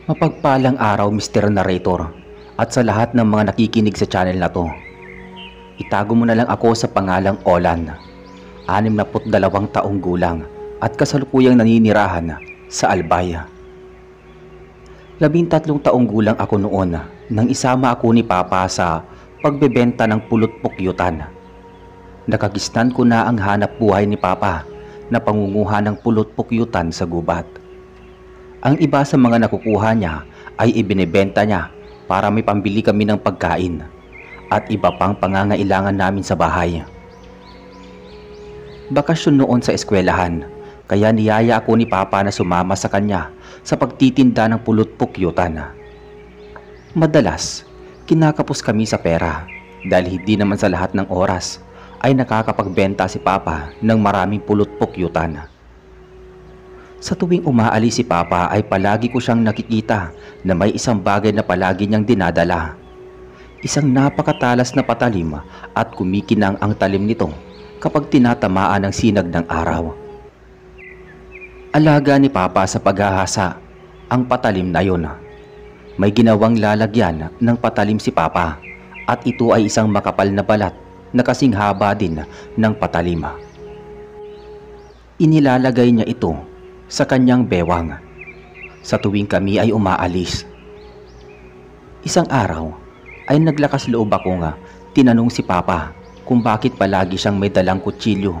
Mapagpalang araw, Mr. Narrator, at sa lahat ng mga nakikinig sa channel na to. Itago mo na lang ako sa pangalang Olan, 62 taong gulang at kasalukuyang naninirahan sa Albay. 13 taong gulang ako noon nang isama ako ni Papa sa pagbebenta ng pulot-pukyutan. Nakagisnan ko na ang hanap buhay ni Papa na pangunguha ng pulot-pukyutan sa gubat. Ang iba sa mga nakukuha niya ay ibinebenta niya para may pambili kami ng pagkain at iba pang pangangailangan namin sa bahay. Bakasyon noon sa eskwelahan, kaya niyaya ako ni Papa na sumama sa kanya sa pagtitinda ng pulot-pukyutan. Madalas, kinakapos kami sa pera dahil hindi naman sa lahat ng oras ay nakakapagbenta si Papa ng maraming pulot-pukyutan. Sa tuwing umaalis si Papa ay palagi ko siyang nakikita na may isang bagay na palagi niyang dinadala. Isang napakatalas na patalim at kumikinang ang talim nito kapag tinatamaan ng sinag ng araw. Alaga ni Papa sa paghahasa ang patalim na yun. May ginawang lalagyan ng patalim si Papa at ito ay isang makapal na balat na kasing haba din ng patalim. Inilalagay niya ito sa kanyang bewang sa tuwing kami ay umaalis. Isang araw ay naglakas loob ako tinanong si Papa kung bakit palagi siyang may dalang kutsilyo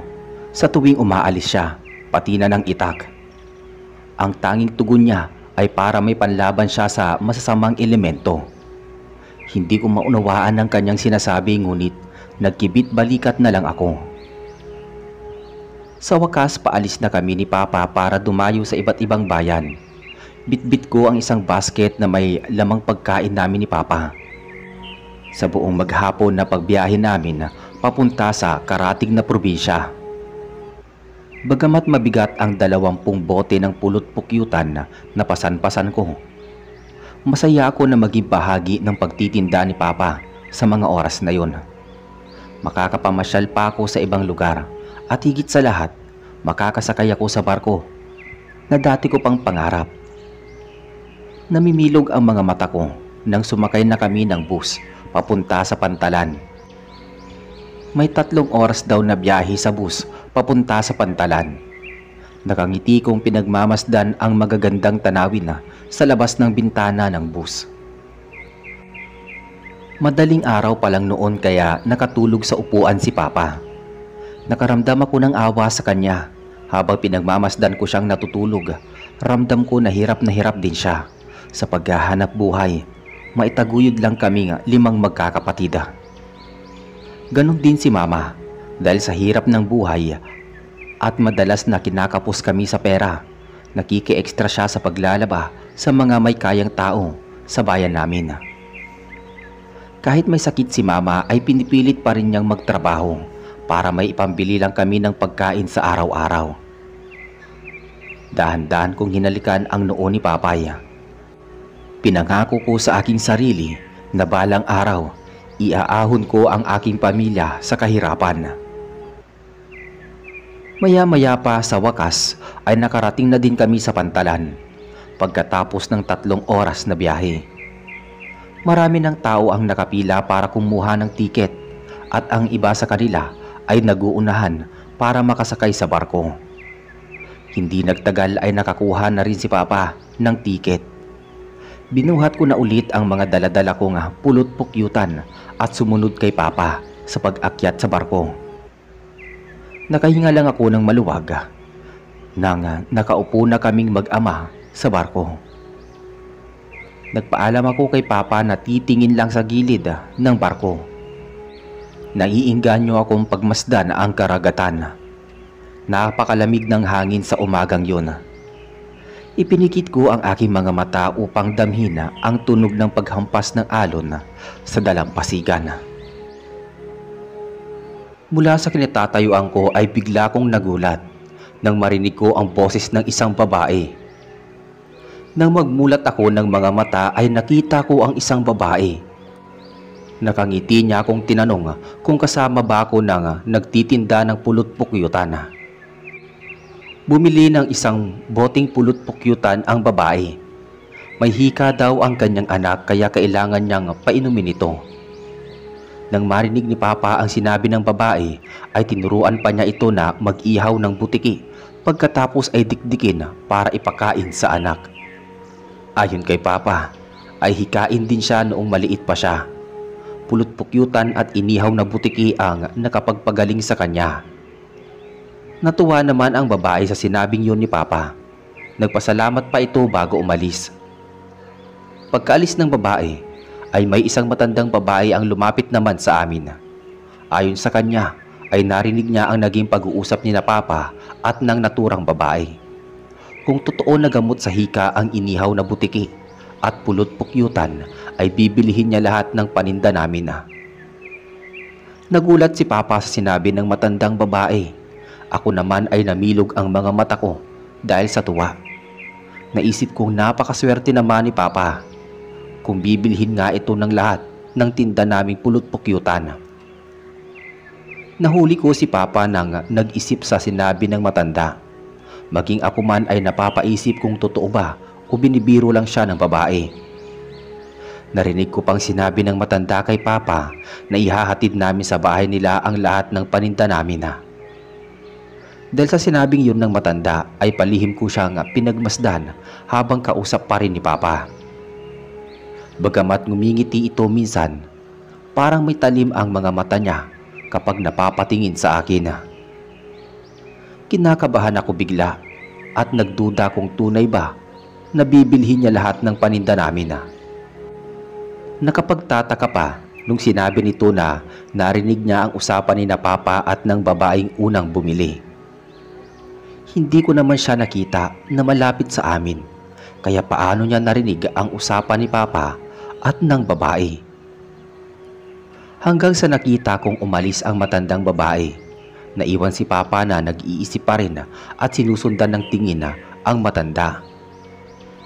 sa tuwing umaalis siya, pati na ng itak. Ang tanging tugon niya ay para may panlaban siya sa masasamang elemento. Hindi ko maunawaan ang kanyang sinasabi, ngunit nagkibit balikat na lang ako. Sa wakas, paalis na kami ni Papa para dumayo sa iba't ibang bayan. Bitbit ko ang isang basket na may lamang pagkain namin ni Papa. Sa buong maghapon na pagbiyahe namin papunta sa karatig na probinsya. Bagamat mabigat ang 20 bote ng pulot-pukyutan na pasan-pasan ko, masaya ako na maging bahagi ng pagtitinda ni Papa sa mga oras na yon. Makakapamasyal pa ako sa ibang lugar at higit sa lahat, makakasakay ako sa barko na dati ko pang pangarap. Namimilog ang mga mata ko nang sumakay na kami ng bus papunta sa Pantalan. May 3 oras daw na biyahe sa bus papunta sa Pantalan. Nakangiti kong pinagmamasdan ang magagandang tanawin sa labas ng bintana ng bus. Madaling araw pa lang noon kaya nakatulog sa upuan si Papa. Nakaramdam ako ng awa sa kanya. Habang pinagmamasdan ko siyang natutulog, ramdam ko na hirap din siya sa paghahanap buhay. Maitaguyod lang kami 5 magkakapatid. Ganon din si Mama dahil sa hirap ng buhay at madalas na kinakapos kami sa pera. Nakiki-extra siya sa paglalaba sa mga may kayang tao sa bayan namin. Kahit may sakit si Mama ay pinipilit pa rin niyang magtrabaho para may ipambili lang kami ng pagkain sa araw-araw. Dahan-dahan kong hinalikan ang noo ni Papay. Pinangako ko sa aking sarili na balang araw, iaahon ko ang aking pamilya sa kahirapan. Maya-maya pa sa wakas ay nakarating na din kami sa Pantalan pagkatapos ng 3 oras na biyahe. Marami ng tao ang nakapila para kumuha ng tiket at ang iba sa kanila ay naguunahan para makasakay sa barko. Hindi nagtagal ay nakakuha na rin si Papa ng tiket. Binuhat ko na ulit ang mga daladala kong pulot-pukyutan at sumunod kay Papa sa pag-akyat sa barko. Nakahinga lang ako ng maluwag nang nakaupo na kaming mag-ama sa barko. Nagpaalam ako kay Papa na titingin lang sa gilid ng barko. Naiinganyo akong pagmasdan ang karagatan. Napakalamig ng hangin sa umagang yun. Ipinikit ko ang aking mga mata upang damhin ang tunog ng paghampas ng alon sa dalampasigan. Mula sa kinatatayuan ko ay bigla kong nagulat nang marinig ko ang boses ng isang babae. Nang magmulat ako ng mga mata ay nakita ko ang isang babae. Nakangiti niya akong tinanong kung kasama ba ako ng nagtitinda ng pulot-pukyutan. Bumili ng isang boteng pulot-pukyutan ang babae. May hika daw ang kanyang anak kaya kailangan niyang painumin ito. Nang marinig ni Papa ang sinabi ng babae ay tinuruan pa niya ito na mag-ihaw ng butiki pagkatapos ay dikdikin para ipakain sa anak. Ayon kay Papa ay hikain din siya noong maliit pa siya. Pulot-pukyutan at inihaw na butiki ang nakapagpagaling sa kanya. Natuwa naman ang babae sa sinabing yun ni Papa. Nagpasalamat pa ito bago umalis. Pagkaalis ng babae ay may isang matandang babae ang lumapit naman sa amin. Ayon sa kanya ay narinig niya ang naging pag-uusap ni na Papa at ng naturang babae. Kung totoo na gamot sa hika ang inihaw na butiki at pulot-pukyutan ay bibilihin niya lahat ng paninda namin. Nagulat si Papa sa sinabi ng matandang babae. Ako naman ay namilog ang mga mata ko dahil sa tuwa. Naisip kong napakaswerte naman ni Papa kung bibilhin nga ito ng lahat ng tinda naming pulot-pukyutan. Nahuli ko si Papa nang nag-isip sa sinabi ng matanda. Maging ako man ay napapaisip kung totoo ba o binibiro lang siya ng babae. Narinig ko pang sinabi ng matanda kay Papa na ihahatid namin sa bahay nila ang lahat ng paninda namin. Dahil sa sinabing yun ng matanda ay palihim ko siyang pinagmasdan habang kausap pa rin ni Papa. Bagamat ngumingiti ito minsan, parang may talim ang mga mata niya kapag napapatingin sa akin. Kinakabahan ako bigla at nagduda kung tunay ba na bibilhin niya lahat ng paninda namin. Nakapagtataka pa nung sinabi nito na narinig niya ang usapan ni na Papa at ng babaeng unang bumili. Hindi ko naman siya nakita na malapit sa amin, kaya paano niya narinig ang usapan ni Papa at ng babae? Hanggang sa nakita kong umalis ang matandang babae, naiwan si Papa na nag-iisip pa rin at sinusundan ng tingin ang matanda.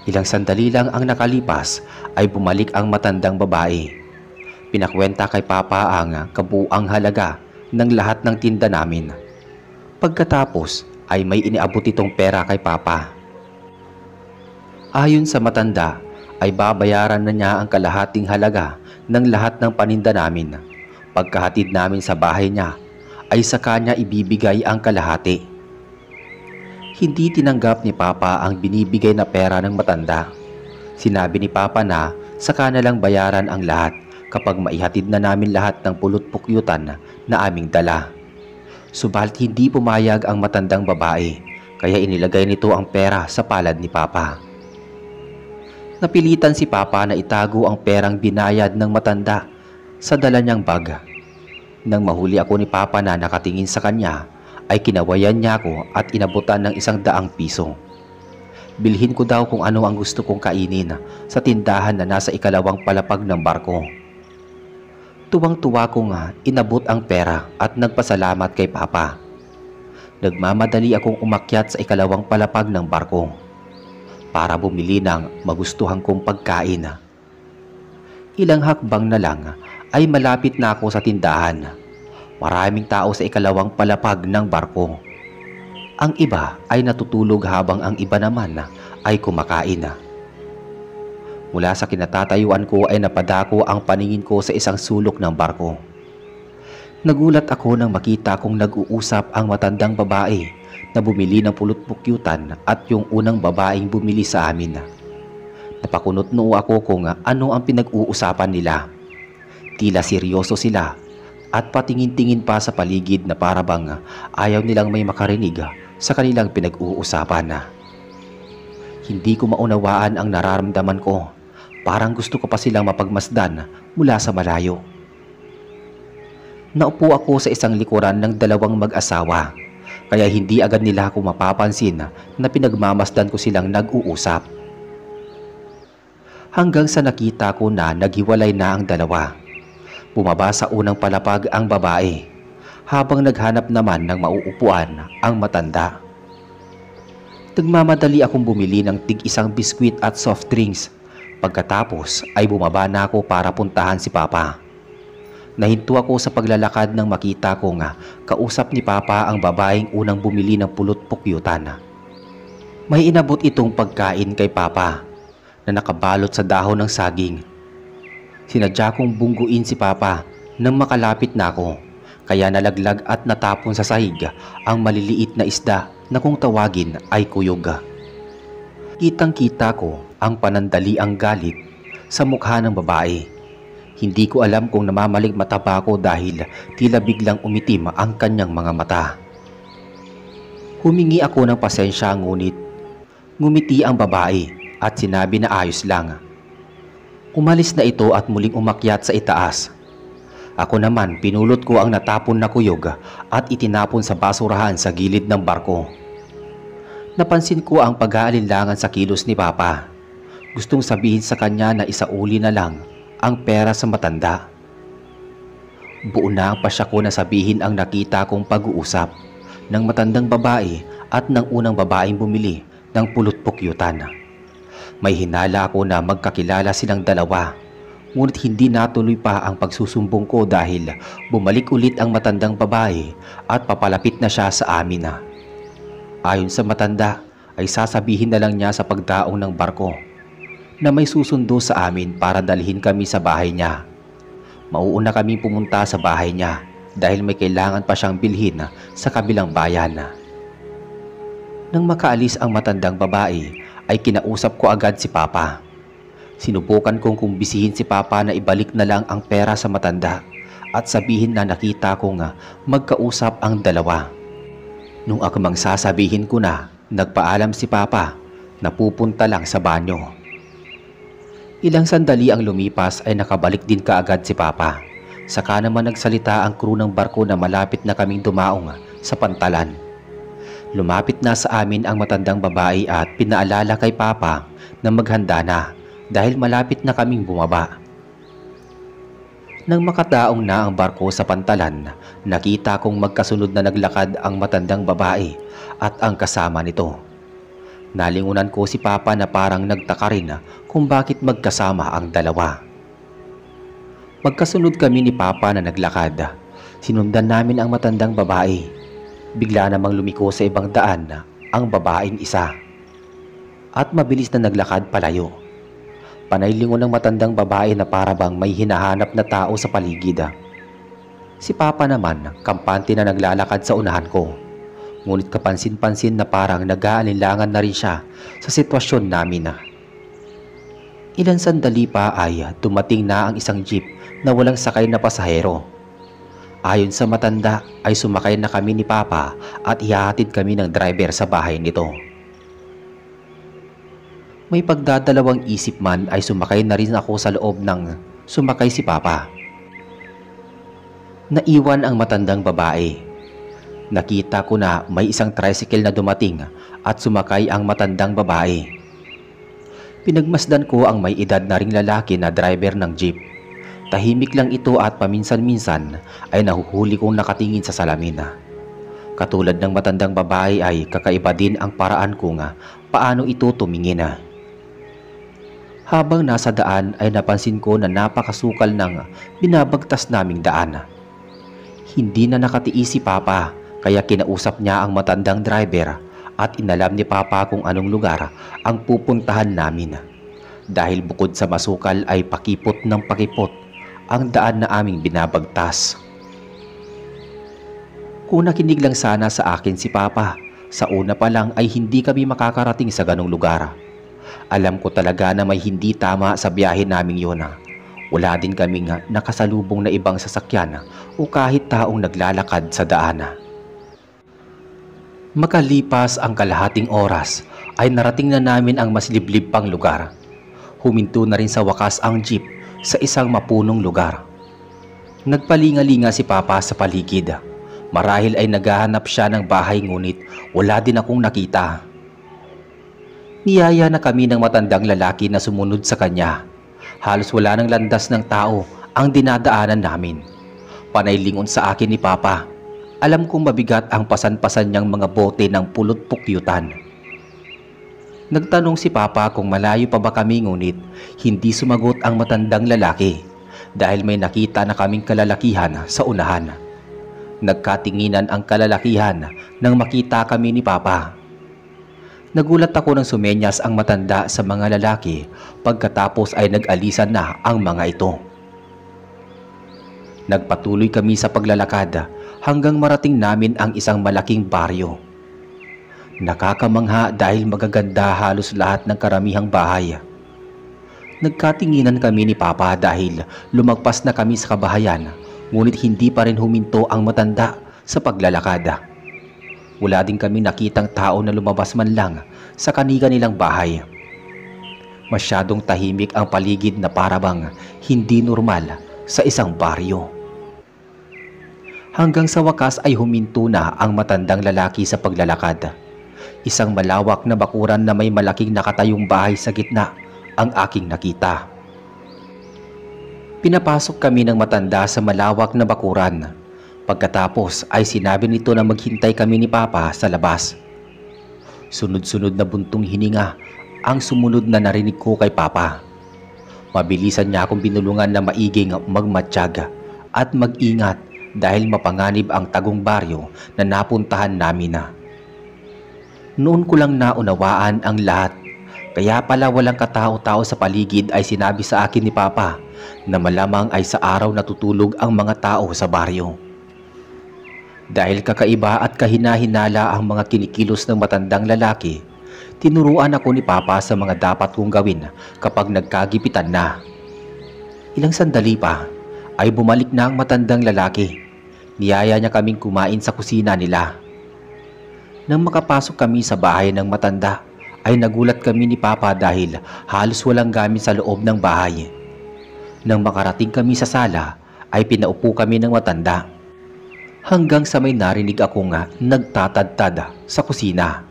Ilang sandali lang ang nakalipas ay bumalik ang matandang babae. Pinakwenta kay Papa ang kabuuang halaga ng lahat ng tinda namin. Pagkatapos ay may iniabot itong pera kay Papa. Ayon sa matanda ay babayaran na niya ang kalahating halaga ng lahat ng paninda namin. Pagkahatid namin sa bahay niya ay sa kanya ibibigay ang kalahati. Hindi tinanggap ni Papa ang binibigay na pera ng matanda. Sinabi ni Papa na saka na lang bayaran ang lahat kapag maihatid na namin lahat ng pulot-pukyutan na aming dala. Subalit hindi pumayag ang matandang babae kaya inilagay nito ang pera sa palad ni Papa. Napilitan si Papa na itago ang perang binayad ng matanda sa dala niyang bag. Nang mahuli ako ni Papa na nakatingin sa kanya, ay kinawayan niya ako at inabutan ng 100 piso. Bilhin ko daw kung ano ang gusto kong kainin sa tindahan na nasa ikalawang palapag ng barko. Tuwang-tuwa ko nga inabot ang pera at nagpasalamat kay Papa. Nagmamadali akong umakyat sa ikalawang palapag ng barko para bumili ng magustuhan kong pagkain. Ilang hakbang na lang ay malapit na ako sa tindahan. Maraming tao sa ikalawang palapag ng barko. Ang iba ay natutulog habang ang iba naman ay kumakain. Mula sa kinatatayuan ko ay napadako ang paningin ko sa isang sulok ng barko. Nagulat ako nang makita kong nag-uusap ang matandang babae na bumili ng pulot-pukyutan at yung unang babaeng bumili sa amin. Napakunot noo ako kung ano ang pinag-uusapan nila. Tila seryoso sila at patingin-tingin pa sa paligid na parabang ayaw nilang may makarinig sa kanilang pinag-uusapan. Hindi ko maunawaan ang nararamdaman ko. Parang gusto ko pa silang mapagmasdan mula sa malayo. Naupo ako sa isang likuran ng dalawang mag-asawa, kaya hindi agad nila ako mapapansin na pinagmamasdan ko silang nag-uusap. Hanggang sa nakita ko na naghiwalay na ang dalawa. Bumaba sa unang palapag ang babae, habang naghanap naman ng mauupuan ang matanda. Nagmamadali akong bumili ng tig-isang biskwit at soft drinks. Pagkatapos ay bumaba na ako para puntahan si Papa. Nahinto ako sa paglalakad nang makita ko nga kausap ni Papa ang babaeng unang bumili ng pulot-pukyutan. May inabot itong pagkain kay Papa. na nakabalot sa dahon ng saging. Sinadya kong bungguin si Papa nang makalapit na ako, kaya nalaglag at natapon sa sahig ang maliliit na isda na kung tawagin ay kuyog. Kitang-kita ko ang panandaliang galit sa mukha ng babae. Hindi ko alam kung namamaligmata pa ako dahil tila biglang umitim ang kanyang mga mata. Humingi ako ng pasensya ngunit ngumiti ang babae at sinabi na ayos lang. Umalis na ito at muling umakyat sa itaas. Ako naman pinulot ko ang natapon na kuyog at itinapon sa basurahan sa gilid ng barko. Napansin ko ang pag-aalinlangan sa kilos ni Papa. Gustong sabihin sa kanya na isauli na lang ang pera sa matanda. Buo na ang pasya ko na sabihin ang nakita kong pag-uusap ng matandang babae at ng unang babaeng bumili ng pulot-pukyutan. May hinala ako na magkakilala silang dalawa, ngunit hindi natuloy pa ang pagsusumbong ko dahil bumalik ulit ang matandang babae at papalapit na siya sa amin. Ayon sa matanda ay sasabihin na lang niya sa pagdaong ng barko na may susundo sa amin para dalhin kami sa bahay niya. Mauuna kami pumunta sa bahay niya dahil may kailangan pa siyang bilhin sa kabilang bayan. Nang makaalis ang matandang babae ay kinausap ko agad si Papa. Sinubukan kong kumbisihin si Papa na ibalik na lang ang pera sa matanda at sabihin na nakita kong magkausap ang dalawa. Nung akmang sasabihin ko na, nagpaalam si Papa na pupunta lang sa banyo. Ilang sandali ang lumipas ay nakabalik din kaagad si Papa. Saka naman nagsalita ang crew ng barko na malapit na kaming dumaong sa pantalan. Lumapit na sa amin ang matandang babae at pinaalala kay Papa na maghanda na dahil malapit na kaming bumaba. Nang makataong na ang barko sa pantalan, nakita kong magkasunod na naglakad ang matandang babae at ang kasama nito. Nalingunan ko si Papa na parang nagtaka rin kung bakit magkasama ang dalawa. Magkasunod kami ni Papa na naglakad. Sinundan namin ang matandang babae. Bigla namang lumiko sa ibang daan ang babaeng isa at mabilis na naglakad palayo. Panay lingon ng matandang babae na para bang may hinahanap na tao sa paligid. Si Papa naman kampante na naglalakad sa unahan ko. Ngunit kapansin-pansin na parang nag-aalinlangan na rin siya sa sitwasyon namin. Ilang sandali pa ay dumating na ang isang jeep na walang sakay na pasahero. Ayon sa matanda ay sumakay na kami ni Papa at ihahatid kami ng driver sa bahay nito. May pagdadalawang isip man ay sumakay na rin ako sa loob ng sumakay si Papa. Naiwan ang matandang babae. Nakita ko na may isang tricycle na dumating at sumakay ang matandang babae. Pinagmasdan ko ang may edad na ring lalaki na driver ng jeep. Tahimik lang ito at paminsan-minsan ay nahuhuli kong nakatingin sa salamin. Katulad ng matandang babae ay kakaiba din ang paraan kung paano ito tumingin. Habang nasa daan ay napansin ko na napakasukal ng binabagtas naming daan. Hindi na nakatiis si Papa kaya kinausap niya ang matandang driver at inalam ni Papa kung anong lugar ang pupuntahan namin. Dahil bukod sa masukal ay pakipot ng pakipot ang daan na aming binabagtas. Kung nakinig lang sana sa akin si Papa, sa una pa lang ay hindi kami makakarating sa ganong lugar. Alam ko talaga na may hindi tama sa biyahe naming yun. Wala din kaming nakasalubong na ibang sasakyan o kahit taong naglalakad sa daan. Makalipas ang kalahating oras ay narating na namin ang mas liblib pang lugar. Huminto na rin sa wakas ang jeep sa isang mapunong lugar. Nagpalinga-linga si Papa sa paligid. Marahil ay naghahanap siya ng bahay ngunit wala din akong nakita. Niyaya na kami ng matandang lalaki na sumunod sa kanya. Halos wala ng landas ng tao ang dinadaanan namin. Panay lingon sa akin ni Papa. Alam kong mabigat ang pasan-pasan niyang mga bote ng pulot-pukyutan. Nagtanong si Papa kung malayo pa ba kami ngunit hindi sumagot ang matandang lalaki dahil may nakita na kaming kalalakihan sa unahan. Nagkatinginan ang kalalakihan nang makita kami ni Papa. Nagulat ako nang sumenyas ang matanda sa mga lalaki pagkatapos ay nag-alisan na ang mga ito. Nagpatuloy kami sa paglalakad hanggang marating namin ang isang malaking baryo. Nakakamangha dahil magaganda halos lahat ng karamihang bahay. Nagkatinginan kami ni Papa dahil lumagpas na kami sa kabahayan, ngunit hindi pa rin huminto ang matanda sa paglalakad. Wala din kami nakitang tao na lumabas man lang sa kanilang bahay. Masyadong tahimik ang paligid na parabang hindi normal sa isang baryo. Hanggang sa wakas ay huminto na ang matandang lalaki sa paglalakad. Isang malawak na bakuran na may malaking nakatayong bahay sa gitna ang aking nakita. Pinapasok kami ng matanda sa malawak na bakuran. Pagkatapos ay sinabi nito na maghintay kami ni Papa sa labas. Sunod-sunod na buntong hininga ang sumunod na narinig ko kay Papa. Mabilisan niya akong binulungan na maiging magmatsyag at mag-ingat dahil mapanganib ang tagong baryo na napuntahan namin. Noon ko lang naunawaan ang lahat, kaya pala walang katao-tao sa paligid ay sinabi sa akin ni Papa na malamang ay sa araw natutulog ang mga tao sa baryo. Dahil kakaiba at kahina-hinala ang mga kinikilos ng matandang lalaki, tinuruan ako ni Papa sa mga dapat kong gawin kapag nagkagipitan na. Ilang sandali pa ay bumalik na ang matandang lalaki. Niyaya niya kaming kumain sa kusina nila. Nang makapasok kami sa bahay ng matanda, ay nagulat kami ni Papa dahil halos walang gamit sa loob ng bahay. Nang makarating kami sa sala, ay pinaupo kami ng matanda. Hanggang sa may narinig ako nga nagtatadtad sa kusina.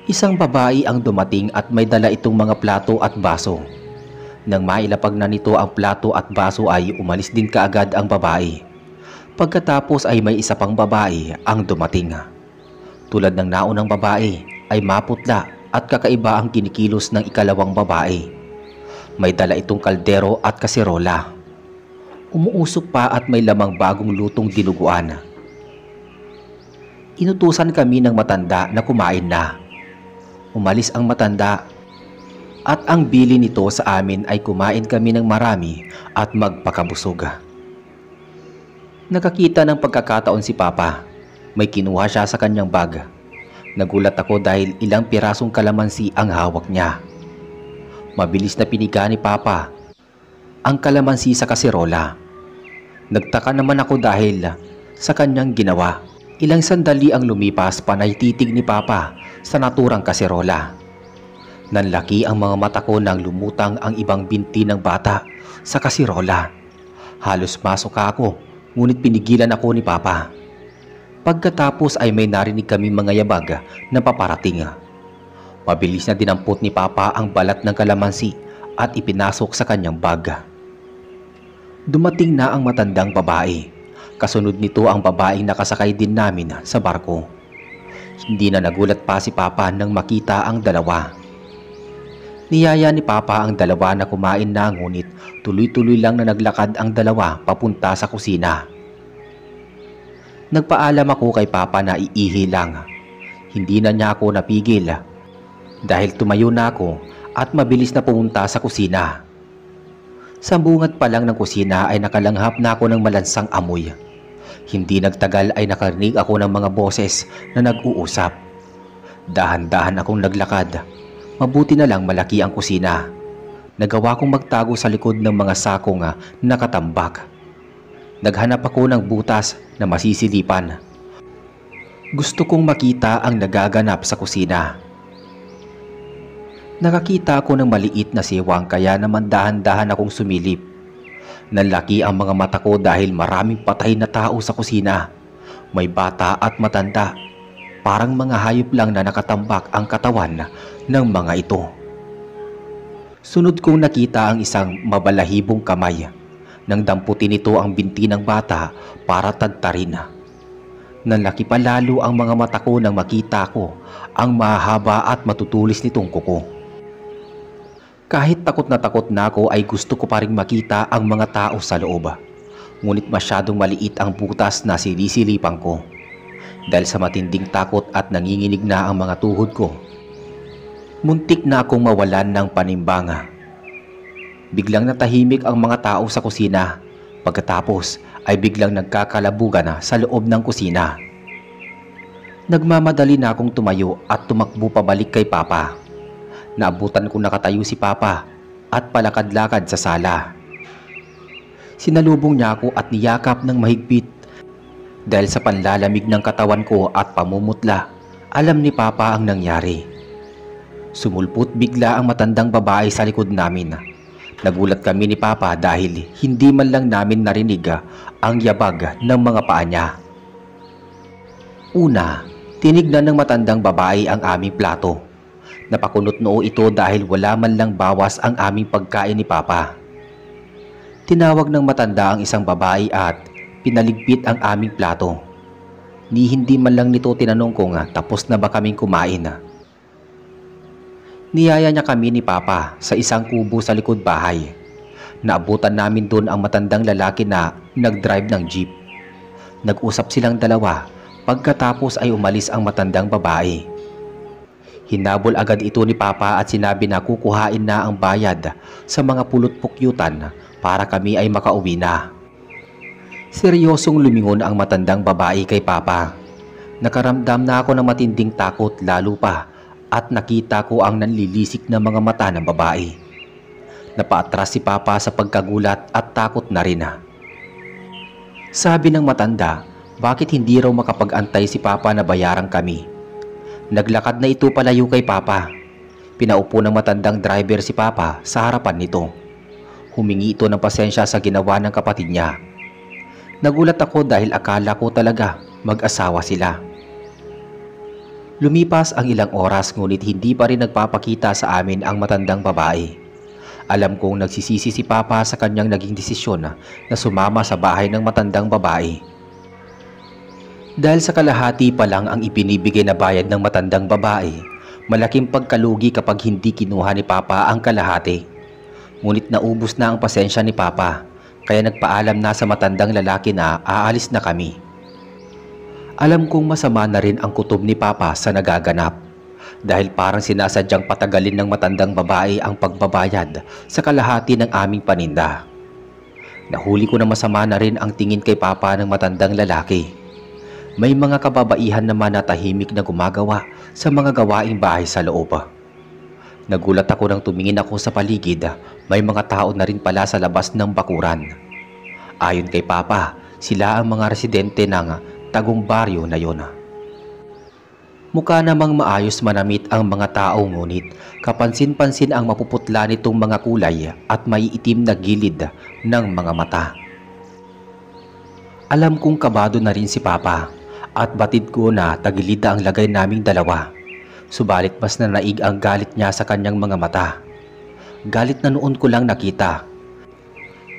Isang babae ang dumating at may dala itong mga plato at baso. Nang mailapag na nito ang plato at baso ay umalis din kaagad ang babae. Pagkatapos ay may isa pang babae ang dumating. Tulad ng naunang babae ay maputla at kakaiba ang kinikilos ng ikalawang babae. May dala itong kaldero at kaserola. Umuusok pa at may lamang bagong lutong dinuguan. Inutusan kami ng matanda na kumain na. Umalis ang matanda at ang bili nito sa amin ay kumain kami ng marami at magpakabusog. Nakakita ng pagkakataon si Papa. May kinuha siya sa kanyang bag. Nagulat ako dahil ilang pirasong kalamansi ang hawak niya. Mabilis na piniga ni Papa ang kalamansi sa kaserola. Nagtaka naman ako dahil sa kanyang ginawa. Ilang sandali ang lumipas panay titig ni Papa sa naturang kaserola. Nanlaki ang mga mata ko nang lumutang ang ibang binti ng bata sa kaserola. Halos masuka ako, ngunit pinigilan ako ni Papa. Pagkatapos ay may narinig kami mga yabag na paparating. Mabilis na dinampot ni Papa ang balat ng kalamansi at ipinasok sa kanyang bag. Dumating na ang matandang babae. Kasunod nito ang babaeng nakasakay din namin sa barko. Hindi na nagulat pa si Papa nang makita ang dalawa. Niyaya ni Papa ang dalawa na kumain na, ngunit tuloy-tuloy lang na naglakad ang dalawa papunta sa kusina. Nagpaalam ako kay Papa na iihi lang. Hindi na niya ako napigil dahil tumayo na ako at mabilis na pumunta sa kusina. Sa bungad pa lang ng kusina ay nakalanghap na ako ng malansang amoy. Hindi nagtagal ay nakarinig ako ng mga boses na nag-uusap. Dahan-dahan akong naglakad. Mabuti na lang malaki ang kusina. Nagawa kong magtago sa likod ng mga sakong nakatambak. Naghanap ako ng butas na masisilipan. Gusto kong makita ang nagaganap sa kusina. Nakakita ako ng maliit na siwang kaya naman dahan-dahan akong sumilip. Nanlaki ang mga mata ko dahil maraming patay na tao sa kusina. May bata at matanda. Parang mga hayop lang na nakatambak ang katawan ng mga ito. Sunod kong nakita ang isang mabalahibong kamay. Nang damputin nito ang binti ng bata para tadtarin. Nanlaki pa lalo ang mga mata ko nang makita ko ang mahaba at matutulis nitong kuko. Kahit takot na ako ay gusto ko pa ring makita ang mga tao sa loob. Ngunit masyadong maliit ang butas na sinisilipan ko. dahil sa matinding takot at nanginginig na ang mga tuhod ko. Muntik na akong mawalan ng panimbanga. Biglang natahimik ang mga tao sa kusina, pagkatapos ay biglang nagkakalabugan na sa loob ng kusina. Nagmamadali na akong tumayo at tumakbo pabalik kay Papa. Naabutan ko nakatayo si Papa at palakad-lakad sa sala. Sinalubong niya ako at niyakap ng mahigpit. Dahil sa panlalamig ng katawan ko at pamumutla, alam ni Papa ang nangyari. Sumulpot bigla ang matandang babae sa likod namin. Nagulat kami ni Papa dahil hindi man lang namin narinig ang yabag ng mga paa niya. Una, tinignan ng matandang babae ang aming plato. Napakunot noo ito dahil wala man lang bawas ang aming pagkain ni Papa. Tinawag ng matanda ang isang babae at pinaligpit ang aming plato. Ni hindi man lang nito tinanong kung tapos na ba kaming kumain. Niyaya niya kami ni Papa sa isang kubo sa likod bahay. Naabutan namin doon ang matandang lalaki na nag-drive ng jeep. Nag-usap silang dalawa, pagkatapos ay umalis ang matandang babae. Hinabol agad ito ni Papa at sinabi na kukuhain na ang bayad sa mga pulot-pukyutan para kami ay makauwi na. Seryosong lumingon ang matandang babae kay Papa. Nakaramdam na ako ng matinding takot lalo pa at nakita ko ang nanlilisik na mga mata ng babae. Napaatras si Papa sa pagkagulat at takot na rin. Sabi ng matanda, bakit hindi raw makapag-antay si Papa na bayaran kami. Naglakad na ito palayo kay Papa. Pinaupo ng matandang driver si Papa sa harapan nito. Humingi ito ng pasensya sa ginawa ng kapatid niya. Nagulat ako dahil akala ko talaga mag-asawa sila. Lumipas ang ilang oras ngunit hindi pa rin nagpapakita sa amin ang matandang babae. Alam kong nagsisisi si Papa sa kanyang naging desisyon na sumama sa bahay ng matandang babae. Dahil sa kalahati pa lang ang ibinibigay na bayad ng matandang babae, malaking pagkalugi kapag hindi kinuha ni Papa ang kalahati. Ngunit naubos na ang pasensya ni Papa, kaya nagpaalam na sa matandang lalaki na aalis na kami. Alam kong masama na rin ang kutob ni Papa sa nagaganap, dahil parang sinasadyang patagalin ng matandang babae ang pagbabayad sa kalahati ng aming paninda. Nahuli ko na masama na rin ang tingin kay Papa ng matandang lalaki. May mga kababaihan naman na tahimik na gumagawa sa mga gawaing bahay sa loob. Nagulat ako nang tumingin ako sa paligid, may mga tao na rin pala sa labas ng bakuran. Ayon kay Papa, sila ang mga residente ng tagong baryo na yon. Mukha namang maayos manamit ang mga tao ngunit kapansin-pansin ang mapuputla nitong mga kulay at maiitim na gilid ng mga mata. Alam kong kabado na rin si Papa at batid ko na tagilid ang lagay naming dalawa. Subalit mas nanaig ang galit niya sa kanyang mga mata. Galit na noon ko lang nakita.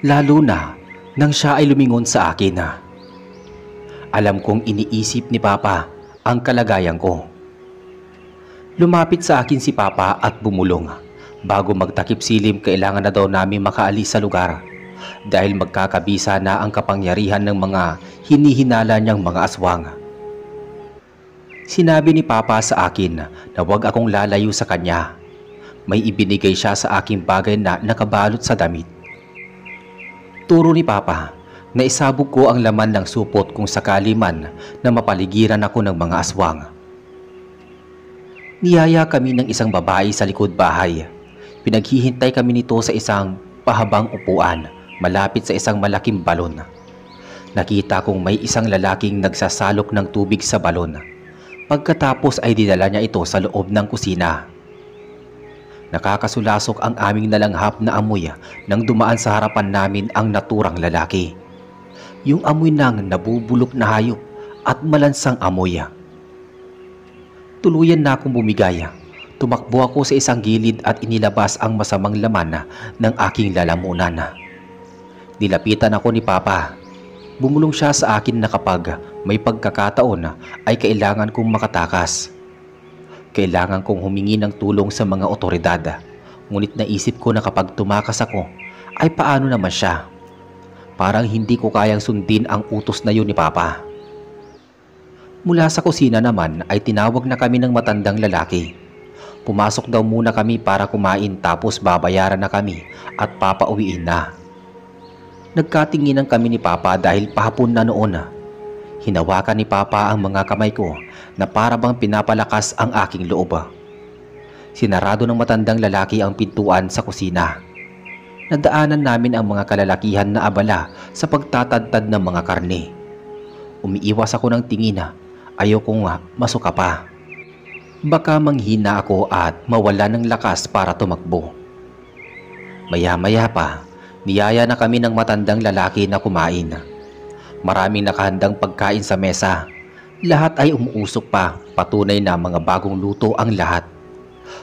Lalo na nang siya ay lumingon sa akin. Alam kong iniisip ni Papa ang kalagayan ko. Lumapit sa akin si Papa at bumulong. Bago magtakip silim, kailangan na daw namin makaalis sa lugar dahil magkakabisa na ang kapangyarihan ng mga hinihinala niyang mga aswang. Sinabi ni Papa sa akin na huwag akong lalayo sa kanya. May ibinigay siya sa aking bagay na nakabalot sa damit. Turo ni Papa na isabog ko ang laman ng supot kung sakali man na mapaligiran ako ng mga aswang. Niyaya kami ng isang babae sa likod bahay. Pinaghihintay kami nito sa isang pahabang upuan malapit sa isang malaking balon. Nakita kong may isang lalaking nagsasalok ng tubig sa balon. Pagkatapos ay dinala niya ito sa loob ng kusina. Nakakasulasok ang aming nalanghap na amoy nang dumaan sa harapan namin ang naturang lalaki. Yung amoy ng nabubulok na hayop at malansang amoy. Tuluyan na akong bumigay. Tumakbo ako sa isang gilid at inilabas ang masamang laman ng aking lalamunan. Nilapitan ako ni Papa. Bumulong siya sa akin na kapag may pagkakataon ay kailangan kong makatakas. Kailangan kong humingi ng tulong sa mga otoridad. Ngunit naisip ko na kapag tumakas ako ay paano naman siya. Parang hindi ko kayang sundin ang utos na yun ni Papa. Mula sa kusina naman ay tinawag na kami ng matandang lalaki. Pumasok daw muna kami para kumain tapos babayaran na kami at papauwiin na. Nagkatinginan kami ni Papa dahil pahapon na noon. Hinawakan ni Papa ang mga kamay ko na para bang pinapalakas ang aking loob. Sinarado ng matandang lalaki ang pintuan sa kusina. Nadaanan namin ang mga kalalakihan na abala sa pagtatadtad ng mga karne. Umiiwas ako ng tingin. Ayokong masuka pa. Baka manghina ako at mawala ng lakas para tumakbo. Maya-maya pa, niyaya na kami ng matandang lalaki na kumain. Maraming nakahandang pagkain sa mesa. Lahat ay umuusok pa, patunay na mga bagong luto ang lahat.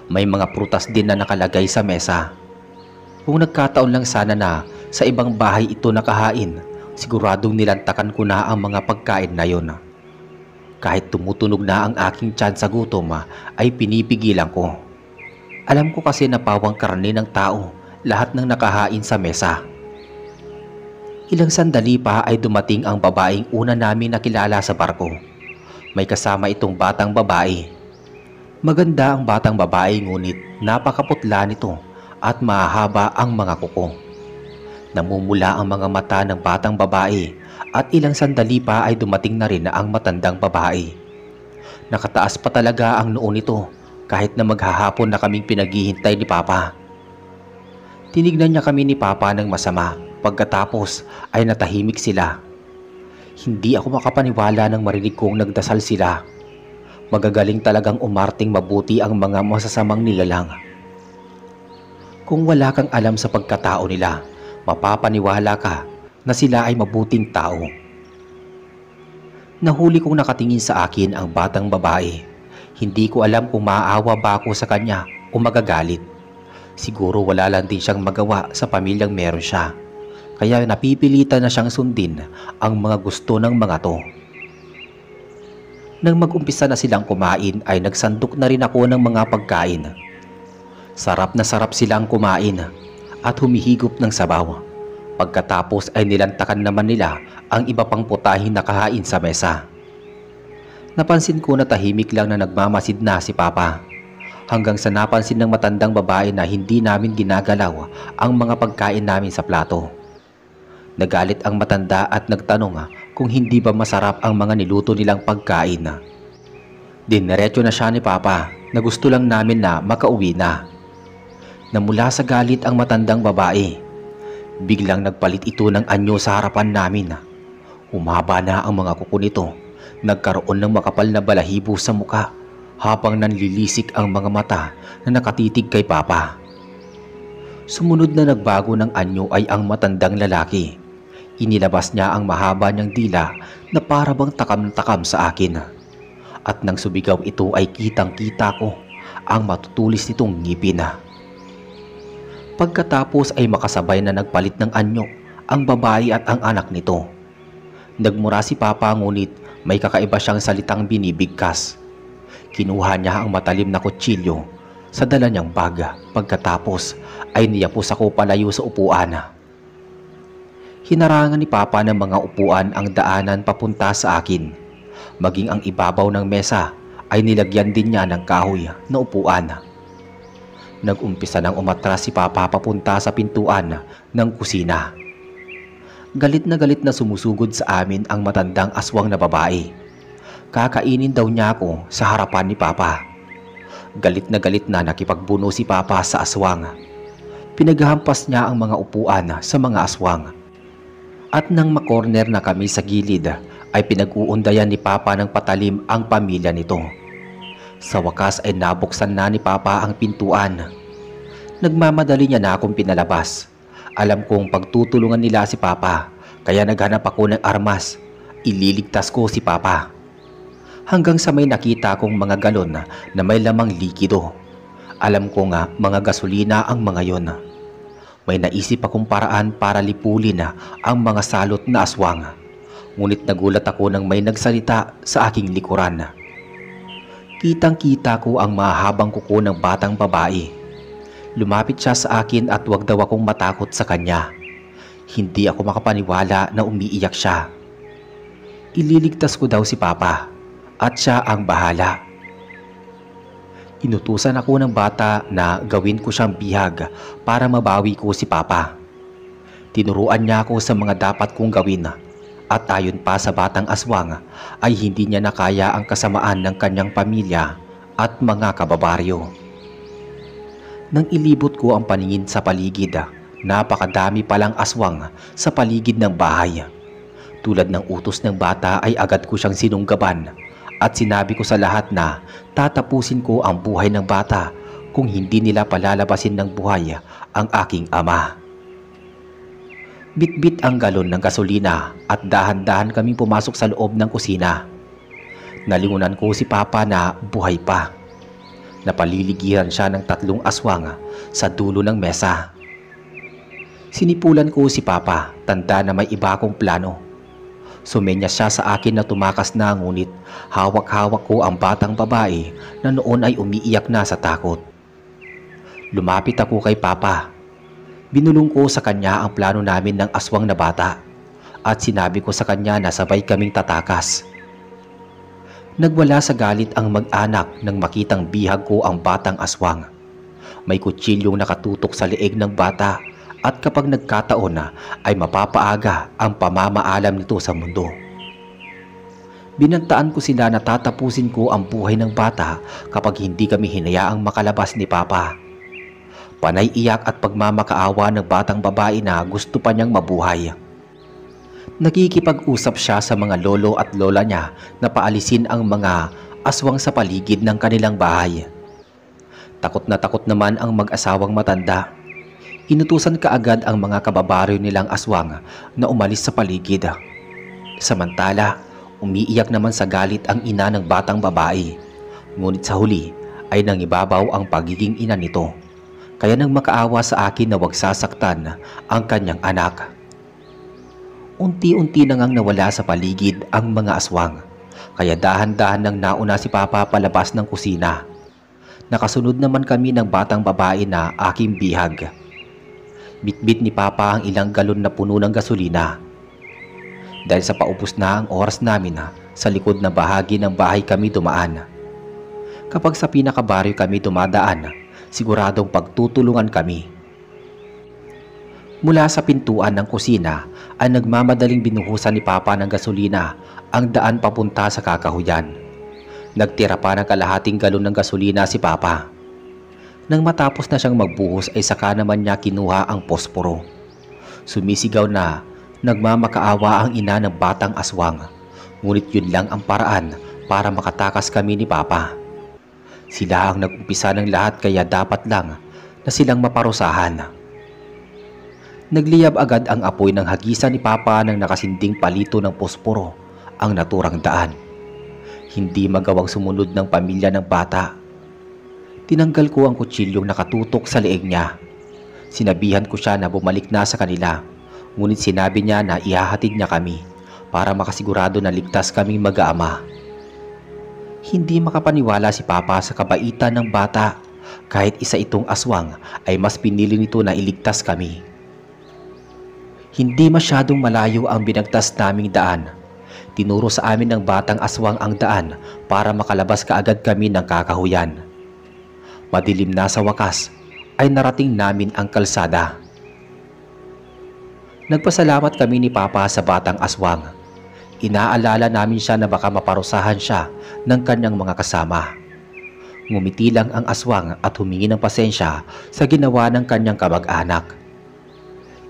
May mga prutas din na nakalagay sa mesa. Kung nagkataon lang sana na sa ibang bahay ito nakahain, siguradong nilantakan ko na ang mga pagkain na yon. Kahit tumutunog na ang aking tiyan sa gutom ay pinipigilan ko. Alam ko kasi na pawang karne ng tao lahat ng nakahain sa mesa. Ilang sandali pa ay dumating ang babaeng una namin nakilala sa barko. May kasama itong batang babae. Maganda ang batang babae ngunit napakaputla nito at mahaba ang mga kuko. Namumula ang mga mata ng batang babae at ilang sandali pa ay dumating na rin ang matandang babae. Nakataas pa talaga ang noo nito kahit na maghahapon na kaming pinaghihintay ni Papa. Tinignan niya kami ni Papa ng masama, pagkatapos ay natahimik sila. Hindi ako makapaniwala nang marinig kong nagdasal sila. Magagaling talagang umarting mabuti ang mga masasamang nilalang. Kung wala kang alam sa pagkatao nila, mapapaniwala ka na sila ay mabuting tao. Nahuli kong nakatingin sa akin ang batang babae. Hindi ko alam kung maaawa ba ako sa kanya o magagalit. Siguro wala lang din siyang magawa sa pamilyang meron siya. Kaya napipilitan na siyang sundin ang mga gusto ng mga to. Nang mag-umpisa na silang kumain ay nagsandok na rin ako ng mga pagkain. Sarap na sarap silang kumain at humihigop ng sabaw. Pagkatapos ay nilantakan naman nila ang iba pang putahin na kahain sa mesa. Napansin ko na tahimik lang na nagmamasid na si Papa. Hanggang sa napansin ng matandang babae na hindi namin ginagalaw ang mga pagkain namin sa plato. Nagalit ang matanda at nagtanong kung hindi ba masarap ang mga niluto nilang pagkain. Dineretso na siya ni Papa na gusto lang namin na makauwi na. Namula sa galit ang matandang babae. Biglang nagpalit ito ng anyo sa harapan namin. Humaba na ang mga kuko nito. Nagkaroon ng makapal na balahibo sa muka habang nanlilisik ang mga mata na nakatitig kay Papa. Sumunod na nagbago ng anyo ay ang matandang lalaki. Inilabas niya ang mahaba niyang dila na para bang takam-takam sa akin. At nang subigaw ito ay kitang-kita ko ang matutulis nitong ngipin. Pagkatapos ay makasabay na nagpalit ng anyo ang babae at ang anak nito. Nagmura si Papa ngunit may kakaiba siyang salitang binibigkas. Kinuha niya ang matalim na kutsilyo sa dala niyang bag. Pagkatapos ay niyapos ako palayo sa upuan. Hinarangan ni Papa ng mga upuan ang daanan papunta sa akin. Maging ang ibabaw ng mesa ay nilagyan din niya ng kahoy na upuan. Nag-umpisa nang umatras si Papa papunta sa pintuan ng kusina. Galit na sumusugod sa amin ang matandang aswang na babae. Kakainin daw niya ako sa harapan ni Papa. Galit na nakipagbuno si Papa sa aswang. Pinaghampas niya ang mga upuan sa mga aswang. At nang makorner na kami sa gilid ay pinag-uundayan ni Papa ng patalim ang pamilya nito. Sa wakas ay nabuksan na ni Papa ang pintuan. Nagmamadali niya na akong pinalabas. Alam kong pagtutulungan nila si Papa, kaya naghanap ako ng armas. Ililigtas ko si Papa. Hanggang sa may nakita kong mga galon na may lamang likido. Alam ko nga mga gasolina ang mga yon. May naisip akong paraan para lipulin ang mga salot na aswang. Ngunit nagulat ako nang may nagsalita sa aking likuran. Kitang-kita ko ang mahabang kuko ng batang babae. Lumapit siya sa akin at wag daw akong matakot sa kanya. Hindi ako makapaniwala na umiiyak siya. Ililigtas ko daw si Papa. at siya ang bahala. Inutusan ako ng bata na gawin ko siyang bihag para mabawi ko si Papa. Tinuruan niya ako sa mga dapat kong gawin at ayon pa sa batang aswang ay hindi niya nakaya ang kasamaan ng kanyang pamilya at mga kababaryo. Nang ilibot ko ang paningin sa paligid, napakadami palang aswang sa paligid ng bahay. Tulad ng utos ng bata ay agad ko siyang sinunggaban at sinabi ko sa lahat na tatapusin ko ang buhay ng bata kung hindi nila palalabasin ng buhay ang aking ama. Bitbit ang galon ng gasolina at dahan-dahan kami pumasok sa loob ng kusina. Nalingunan ko si Papa na buhay pa. Napaliligiran siya ng 3 aswang sa dulo ng mesa. Sinipulan ko si Papa, tanda na may iba akong plano. Sumenya siya sa akin na tumakas na, ngunit hawak-hawak ko ang batang babae na noon ay umiiyak na sa takot. Lumapit ako kay Papa. Binulong ko sa kanya ang plano namin ng aswang na bata at sinabi ko sa kanya na sabay kaming tatakas. Nagwala sa galit ang mag-anak nang makitang bihag ko ang batang aswang. May kutsilyong nakatutok sa leeg ng bata at kapag nagkataon na ay mapapaaga ang pamamaalam nito sa mundo. Binantaan ko sila na tatapusin ko ang buhay ng bata kapag hindi kami hinayaang makalabas ni Papa. Panay iyak at pagmamakaawa ng batang babae na gusto pa niyang mabuhay. Nakikipag-usap siya sa mga lolo at lola niya na paalisin ang mga aswang sa paligid ng kanilang bahay. Takot naman ang mag-asawang matanda. Inutusan kaagad ang mga kababaryo nilang aswang na umalis sa paligid. Samantala, umiiyak naman sa galit ang ina ng batang babae. Ngunit sa huli ay nangibabaw ang pagiging ina nito. Kaya nang makaawa sa akin na huwag sasaktan ang kanyang anak. Unti-unti na ngang nawala sa paligid ang mga aswang. Kaya dahan-dahan nang nauna si Papa palabas ng kusina. Nakasunod naman kami ng batang babae na aking bihag. Bitbit ni Papa ang ilang galon na puno ng gasolina. Dahil sa paubos na ang oras namin sa likod na bahagi ng bahay kami dumaan. Kapag sa pinakabaryo kami dumadaan, siguradong pagtutulungan kami. Mula sa pintuan ng kusina ay nagmamadaling binuhusan ni Papa ng gasolina ang daan papunta sa kakahuyan. Nagtira pa ng kalahating galon ng gasolina si Papa. Nang matapos na siyang magbuhos ay saka naman niya kinuha ang posporo. Sumisigaw na nagmamakaawa ang ina ng batang aswang. Ngunit yun lang ang paraan para makatakas kami ni Papa. Sila ang nag-umpisa ng lahat kaya dapat lang na silang maparusahan. Nagliyab agad ang apoy ng hagisan ni Papa nang nakasinding palito ng posporo ang naturang daan. Hindi magawang sumunod ng pamilya ng bata. Tinanggal ko ang kutsilyong nakatutok sa leeg niya. Sinabihan ko siya na bumalik na sa kanila, ngunit sinabi niya na ihahatid niya kami para makasigurado na ligtas kaming mag-aama. Hindi makapaniwala si Papa sa kabaitan ng bata. Kahit isa itong aswang ay mas pinili nito na iligtas kami. Hindi masyadong malayo ang binagtas naming daan. Tinuro sa amin ng batang aswang ang daan para makalabas kaagad kami ng kakahuyan. Madilim na sa wakas ay narating namin ang kalsada. Nagpasalamat kami ni Papa sa batang aswang. Inaalala namin siya na baka maparusahan siya ng kanyang mga kasama. Ngumiti lang ang aswang at humingi ng pasensya sa ginawa ng kanyang kamag-anak.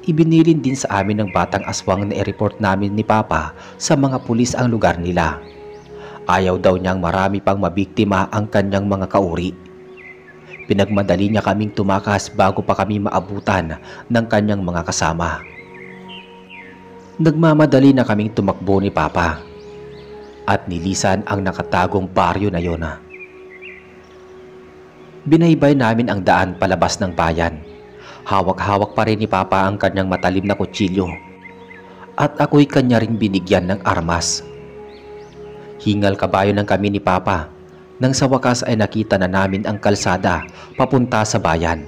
Ibinilin din sa amin ng batang aswang na i-report namin ni Papa sa mga pulis ang lugar nila. Ayaw daw niyang marami pang mabiktima ang kanyang mga kauri. Pinagmadali niya kaming tumakas bago pa kami maabutan ng kanyang mga kasama. Nagmamadali na kaming tumakbo ni Papa at nilisan ang nakatagong baryo na yon. Binaybay namin ang daan palabas ng bayan. Hawak-hawak pa rin ni Papa ang kanyang matalim na kutsilyo at ako'y kanya ring binigyan ng armas. Hingal kabayo ng kami ni Papa nang sa wakas ay nakita na namin ang kalsada papunta sa bayan.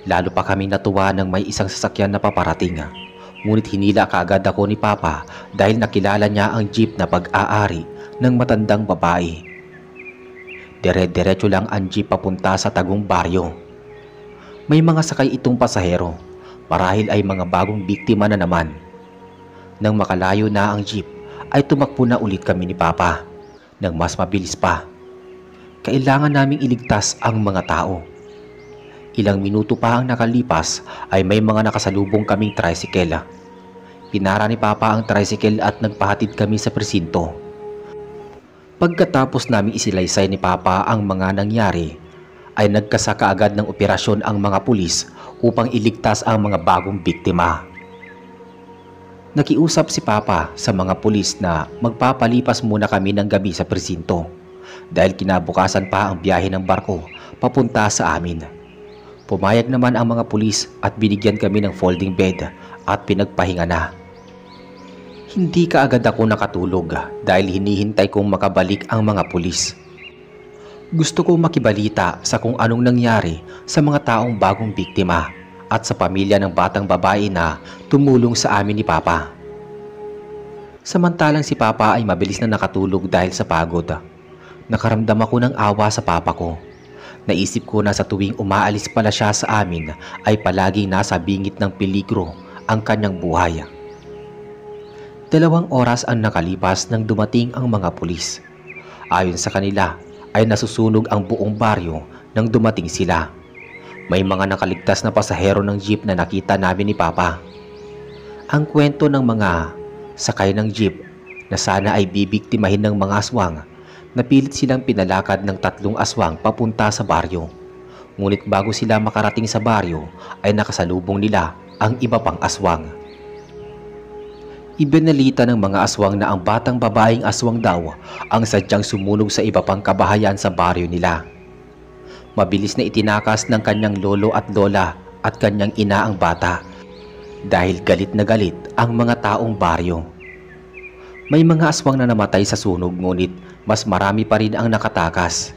Lalo pa kaming natuwa nang may isang sasakyan na paparating. Ngunit hinila kaagad ako ni Papa dahil nakilala niya ang jeep na pag-aari ng matandang babae. Dire-diretso lang ang jeep papunta sa Tagum Baryo. May mga sakay itong pasahero, marahil ay mga bagong biktima na naman. Nang makalayo na ang jeep ay tumakbo na ulit kami ni Papa nang mas mabilis pa. Kailangan naming iligtas ang mga tao. Ilang minuto pa ang nakalipas ay may mga nakasalubong kaming tricycle. Pinara ni Papa ang tricycle at nagpahatid kami sa presinto. Pagkatapos naming isilaysay ni Papa ang mga nangyari, ay nagkasaka agad ng operasyon ang mga pulis upang iligtas ang mga bagong biktima. Nakiusap si Papa sa mga pulis na magpapalipas muna kami ng gabi sa presinto dahil kinabukasan pa ang biyahe ng barko papunta sa amin. Pumayag naman ang mga pulis at binigyan kami ng folding bed at pinagpahinga na. Hindi kaagad ako nakatulog dahil hinihintay kong makabalik ang mga pulis. Gusto ko makibalita sa kung anong nangyari sa mga taong bagong biktima at sa pamilya ng batang babae na tumulong sa amin ni Papa. Samantalang si Papa ay mabilis na nakatulog dahil sa pagod. Nakaramdam ako ng awa sa Papa ko. Naisip ko na sa tuwing umaalis pala siya sa amin ay palaging nasa bingit ng peligro ang kanyang buhay. 2 oras ang nakalipas nang dumating ang mga pulis. Ayon sa kanila ay nasusunog ang buong baryo nang dumating sila. May mga nakaligtas na pasahero ng jeep na nakita namin ni Papa. Ang kwento ng mga sakay ng jeep na sana ay bibiktimahin ng mga aswang, napilit silang pinalakad ng 3 aswang papunta sa baryo. Ngunit bago sila makarating sa baryo ay nakasalubong nila ang iba pang aswang. Ibinalita ng mga aswang na ang batang babaeng aswang daw ang sadyang sumunog sa iba pang kabahayan sa baryo nila. Mabilis na itinakas ng kanyang lolo at lola at kanyang ina ang bata dahil galit na galit ang mga taong baryo. May mga aswang na namatay sa sunog ngunit mas marami pa rin ang nakatakas.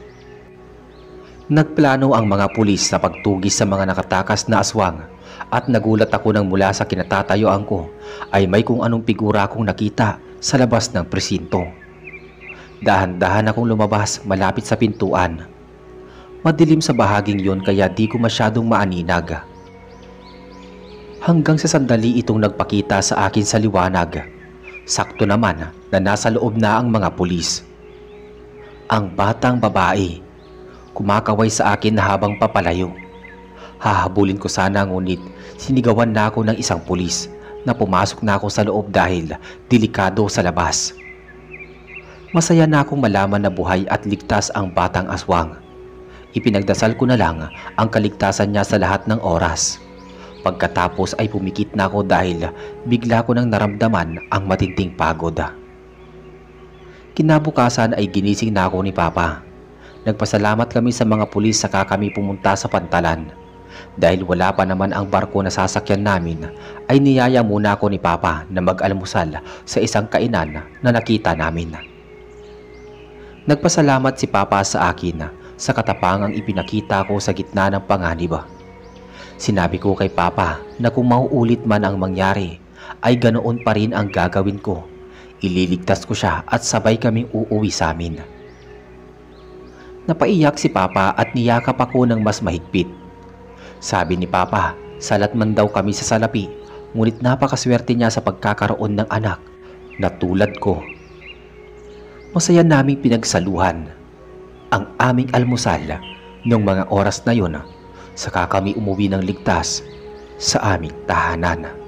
Nagplano ang mga pulis na pagtugis sa mga nakatakas na aswang at nagulat ako nang mula sa kinatatayuan ko ay may kung anong figura akong nakita sa labas ng presinto. Dahan-dahan akong lumabas malapit sa pintuan. Madilim sa bahaging yon kaya di ko masyadong maaninag. Hanggang sa sandali itong nagpakita sa akin sa liwanag. Sakto naman na nasa loob na ang mga pulis. Ang batang babae, kumakaway sa akin na habang papalayo. Hahabulin ko sana ngunit sinigawan na ako ng isang pulis na pumasok na ako sa loob dahil delikado sa labas. Masaya na akong malaman na buhay at ligtas ang batang aswang. Ipinagdasal ko na lang ang kaligtasan niya sa lahat ng oras. Pagkatapos ay pumikit na ako dahil bigla ko nang naramdaman ang matinding pagod. Kinabukasan ay ginising na ako ni Papa. Nagpasalamat kami sa mga pulis saka kami pumunta sa Pantalan. Dahil wala pa naman ang barko na sasakyan namin, ay niyaya muna ako ni Papa na mag-almusal sa isang kainan na nakita namin. Nagpasalamat si Papa sa akin sa katapangang ipinakita ko sa gitna ng panganib. Sinabi ko kay Papa na kung mauulit man ang mangyari, ay ganoon pa rin ang gagawin ko. Ililigtas ko siya at sabay kaming uuwi sa amin. Napaiyak si Papa at niyakap ako ng mas mahigpit. Sabi ni Papa, salat man daw kami sa salapi, ngunit napakaswerte niya sa pagkakaroon ng anak na tulad ko. Masaya naming pinagsaluhan ang aming almusal noong mga oras na yon, saka kami umuwi ng ligtas sa aming tahanan.